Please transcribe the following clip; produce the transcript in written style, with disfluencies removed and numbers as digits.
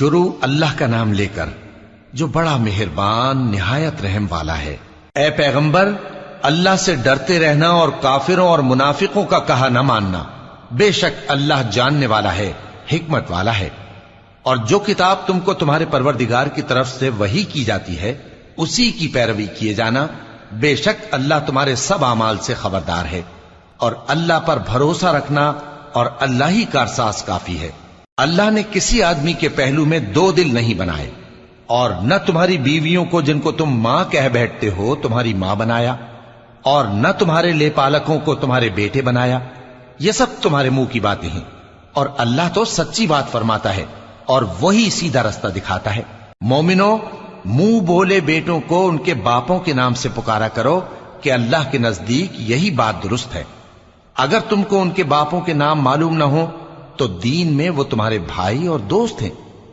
شروع اللہ کا نام لے کر جو بڑا مہربان نہایت رحم والا ہے۔ اے پیغمبر، اللہ سے ڈرتے رہنا اور کافروں اور منافقوں کا کہا نہ ماننا، بے شک اللہ جاننے والا ہے، حکمت والا ہے۔ اور جو کتاب تم کو تمہارے پروردگار کی طرف سے وحی کی جاتی ہے اسی کی پیروی کیے جانا، بے شک اللہ تمہارے سب اعمال سے خبردار ہے۔ اور اللہ پر بھروسہ رکھنا اور اللہ ہی کارساز کافی ہے۔ اللہ نے کسی آدمی کے پہلو میں دو دل نہیں بنائے، اور نہ تمہاری بیویوں کو جن کو تم ماں کہہ بیٹھتے ہو تمہاری ماں بنایا، اور نہ تمہارے لے پالکوں کو تمہارے بیٹے بنایا۔ یہ سب تمہارے منہ کی باتیں ہیں، اور اللہ تو سچی بات فرماتا ہے اور وہی سیدھا رستہ دکھاتا ہے۔ مومنو، منہ بولے بیٹوں کو ان کے باپوں کے نام سے پکارا کرو کہ اللہ کے نزدیک یہی بات درست ہے۔ اگر تم کو ان کے باپوں کے نام معلوم نہ ہو تو دین میں وہ تمہارے بھائی اور دوست ہیں۔